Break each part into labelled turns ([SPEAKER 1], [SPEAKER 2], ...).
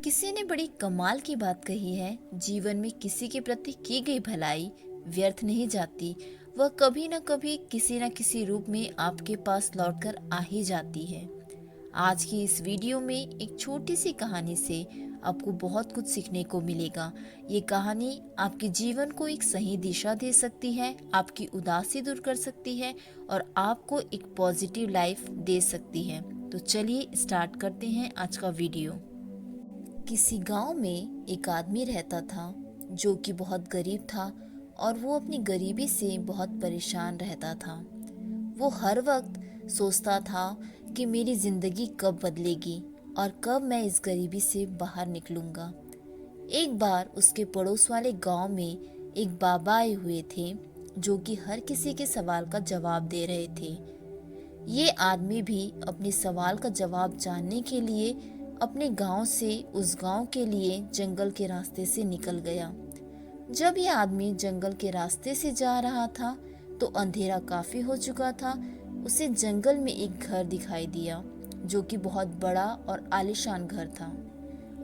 [SPEAKER 1] किसी ने बड़ी कमाल की बात कही है। जीवन में किसी के प्रति की गई भलाई व्यर्थ नहीं जाती। वह कभी न कभी किसी न किसी रूप में आपके पास लौटकर आ ही जाती है। आज की इस वीडियो में एक छोटी सी कहानी से आपको बहुत कुछ सीखने को मिलेगा। ये कहानी आपके जीवन को एक सही दिशा दे सकती है, आपकी उदासी दूर कर सकती है और आपको एक पॉजिटिव लाइफ दे सकती है। तो चलिए स्टार्ट करते हैं आज का वीडियो। किसी गांव में एक आदमी रहता था जो कि बहुत गरीब था और वो अपनी गरीबी से बहुत परेशान रहता था। वो हर वक्त सोचता था कि मेरी ज़िंदगी कब बदलेगी और कब मैं इस गरीबी से बाहर निकलूंगा। एक बार उसके पड़ोस वाले गांव में एक बाबा आए हुए थे जो कि हर किसी के सवाल का जवाब दे रहे थे। ये आदमी भी अपने सवाल का जवाब जानने के लिए अपने गांव से उस गांव के लिए जंगल के रास्ते से निकल गया। जब ये आदमी जंगल के रास्ते से जा रहा था तो अंधेरा काफी हो चुका था। उसे जंगल में एक घर दिखाई दिया जो कि बहुत बड़ा और आलीशान घर था।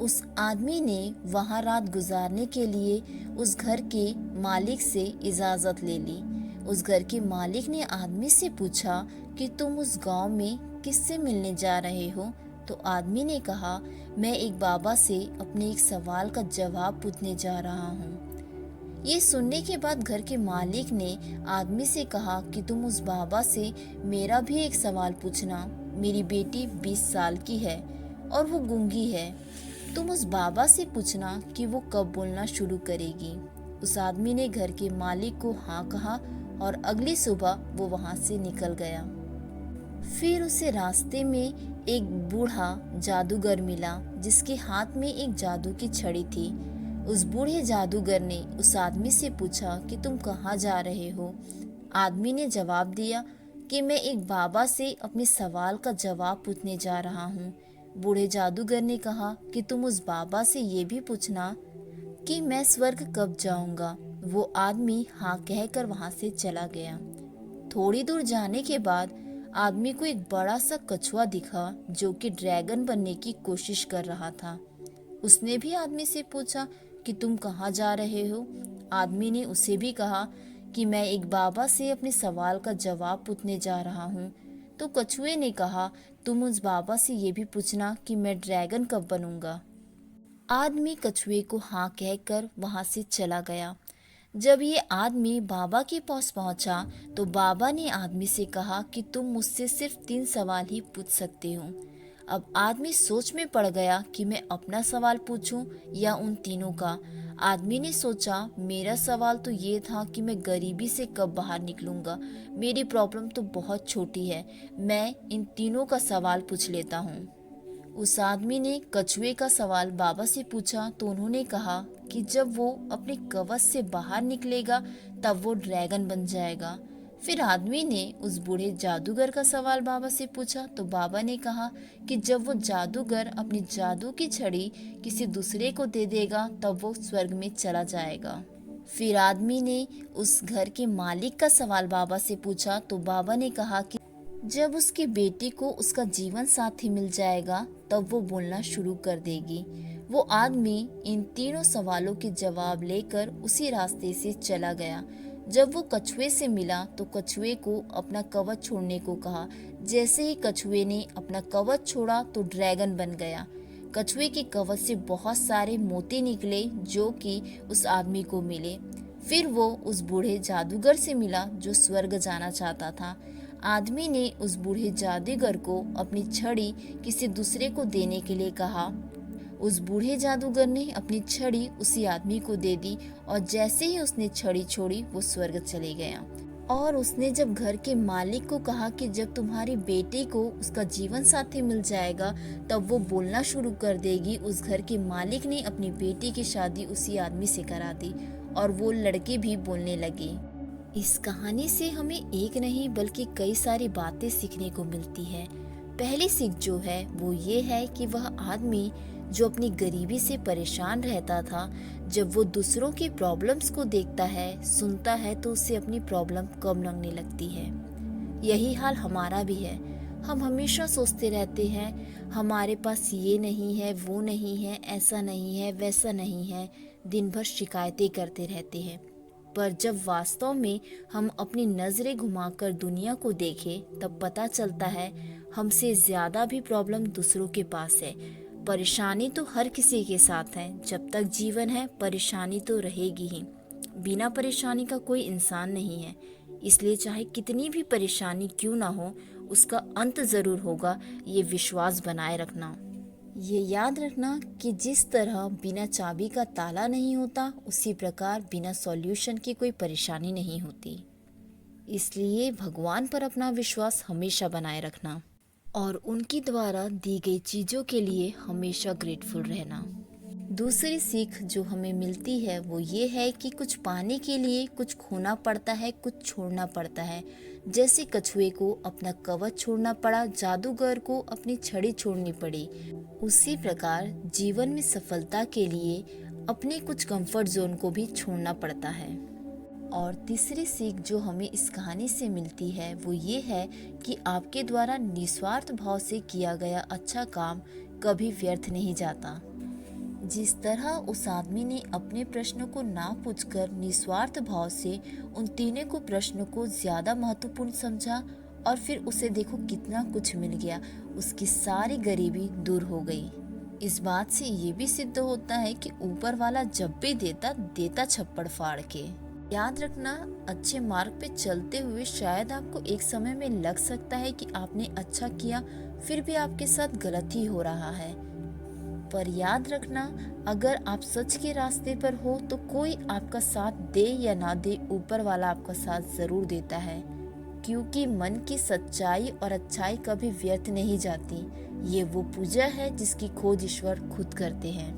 [SPEAKER 1] उस आदमी ने वहां रात गुजारने के लिए उस घर के मालिक से इजाजत ले ली। उस घर के मालिक ने आदमी से पूछा कि तुम उस गांव में किससे मिलने जा रहे हो? तो आदमी ने कहा, मैं एक बाबा से अपने एक सवाल का जवाब पूछने जा रहा हूँ। ये सुनने के बाद घर के मालिक ने आदमी से कहा कि तुम उस बाबा से मेरा भी एक सवाल पूछना। मेरी बेटी 20 साल की है और वो गूंगी है। तुम उस बाबा से पूछना कि वो कब बोलना शुरू करेगी। उस आदमी ने घर के मालिक को हाँ कहा और अगली सुबह वो वहां से निकल गया। फिर उसे रास्ते में एक बूढ़ा जादूगर मिला जिसके हाथ में एक जादू की छड़ी थी। उस बूढ़े जादूगर ने उस आदमी से पूछा कि तुम कहाँ जा रहे हो? आदमी ने जवाब दिया कि मैं एक बाबा से अपने सवाल का जवाब पूछने जा रहा हूँ। बूढ़े जादूगर ने कहा कि तुम उस बाबा से ये भी पूछना कि मैं स्वर्ग कब जाऊंगा। वो आदमी हाँ कहकर वहां से चला गया। थोड़ी दूर जाने के बाद आदमी को एक बड़ा सा कछुआ दिखा जो कि ड्रैगन बनने की कोशिश कर रहा था। उसने भी आदमी से पूछा कि तुम कहाँ जा रहे हो? आदमी ने उसे भी कहा कि मैं एक बाबा से अपने सवाल का जवाब पूछने जा रहा हूँ। तो कछुए ने कहा, तुम उस बाबा से ये भी पूछना कि मैं ड्रैगन कब बनूंगा। आदमी कछुए को हाँ कहकर वहां से चला गया। जब ये आदमी बाबा के पास पहुंचा तो बाबा ने आदमी से कहा कि तुम मुझसे सिर्फ 3 सवाल ही पूछ सकते हो। अब आदमी सोच में पड़ गया कि मैं अपना सवाल पूछूं या उन तीनों का। आदमी ने सोचा, मेरा सवाल तो ये था कि मैं गरीबी से कब बाहर निकलूंगा। मेरी प्रॉब्लम तो बहुत छोटी है, मैं इन तीनों का सवाल पूछ लेता हूँ। उस आदमी ने कछुए का सवाल बाबा से पूछा तो उन्होंने कहा कि जब वो अपने कवच से बाहर निकलेगा तब वो ड्रैगन बन जाएगा। फिर आदमी ने उस बूढ़े जादूगर का सवाल बाबा से पूछा तो बाबा ने कहा कि जब वो जादूगर अपनी जादू की छड़ी किसी दूसरे को दे देगा तब वो स्वर्ग में चला जाएगा। फिर आदमी ने उस घर के मालिक का सवाल बाबा से पूछा तो बाबा ने कहा कि जब उसकी बेटी को उसका जीवन साथी मिल जाएगा तब वो बोलना शुरू कर देगी। वो आदमी इन तीनों सवालों के जवाब लेकर उसी रास्ते से चला गया। जब वो कछुए से मिला तो कछुए को अपना कवच छोड़ने को कहा। जैसे ही कछुए ने अपना कवच छोड़ा तो ड्रैगन बन गया। कछुए के कवच से बहुत सारे मोती निकले जो कि उस आदमी को मिले। फिर वो उस बूढ़े जादूगर से मिला जो स्वर्ग जाना चाहता था। आदमी ने उस बूढ़े जादूगर को अपनी छड़ी किसी दूसरे को देने के लिए कहा। उस बूढ़े जादूगर ने अपनी छड़ी उसी आदमी को दे दी और जैसे ही उसने छड़ी छोड़ी वो स्वर्ग चले गया। और उसने जब घर के मालिक को कहा कि जब तुम्हारी बेटी को उसका जीवन साथी मिल जाएगा तब वो बोलना शुरू कर देगी, उस घर के मालिक ने अपनी बेटी की शादी उसी आदमी से करा दी और वो लड़की भी बोलने लगी। इस कहानी से हमें एक नहीं बल्कि कई सारी बातें सीखने को मिलती है। पहली सीख जो है वो ये है कि वह आदमी जो अपनी गरीबी से परेशान रहता था, जब वो दूसरों की प्रॉब्लम्स को देखता है, सुनता है तो उसे अपनी प्रॉब्लम कम लगने लगती है। यही हाल हमारा भी है। हम हमेशा सोचते रहते हैं हमारे पास ये नहीं है, वो नहीं है, ऐसा नहीं है, वैसा नहीं है। दिन भर शिकायतें करते रहते हैं। पर जब वास्तव में हम अपनी नज़रें घुमाकर दुनिया को देखें तब पता चलता है हमसे ज़्यादा भी प्रॉब्लम दूसरों के पास है। परेशानी तो हर किसी के साथ है। जब तक जीवन है परेशानी तो रहेगी ही। बिना परेशानी का कोई इंसान नहीं है। इसलिए चाहे कितनी भी परेशानी क्यों ना हो, उसका अंत ज़रूर होगा, ये विश्वास बनाए रखना। ये याद रखना कि जिस तरह बिना चाबी का ताला नहीं होता, उसी प्रकार बिना सॉल्यूशन की कोई परेशानी नहीं होती। इसलिए भगवान पर अपना विश्वास हमेशा बनाए रखना और उनकी द्वारा दी गई चीज़ों के लिए हमेशा ग्रेटफुल रहना। दूसरी सीख जो हमें मिलती है वो ये है कि कुछ पाने के लिए कुछ खोना पड़ता है, कुछ छोड़ना पड़ता है। जैसे कछुए को अपना कवच छोड़ना पड़ा, जादूगर को अपनी छड़ी छोड़नी पड़ी, उसी प्रकार जीवन में सफलता के लिए अपने कुछ कंफर्ट जोन को भी छोड़ना पड़ता है। और तीसरी सीख जो हमें इस कहानी से मिलती है वो ये है कि आपके द्वारा निस्वार्थ भाव से किया गया अच्छा काम कभी व्यर्थ नहीं जाता। जिस तरह उस आदमी ने अपने प्रश्नों को ना पूछकर निस्वार्थ भाव से उन तीनों को प्रश्नों को ज्यादा महत्वपूर्ण समझा और फिर उसे देखो कितना कुछ मिल गया, उसकी सारी गरीबी दूर हो गई। इस बात से ये भी सिद्ध होता है कि ऊपर वाला जब भी देता छप्पड़ फाड़ के। याद रखना, अच्छे मार्ग पे चलते हुए शायद आपको एक समय में लग सकता है कि आपने अच्छा किया, फिर भी आपके साथ गलत ही हो रहा है। पर याद रखना, अगर आप सच के रास्ते पर हो तो कोई आपका साथ दे या ना दे, ऊपर वाला आपका साथ जरूर देता है। क्योंकि मन की सच्चाई और अच्छाई कभी व्यर्थ नहीं जाती। ये वो पूजा है जिसकी खोज ईश्वर खुद करते हैं।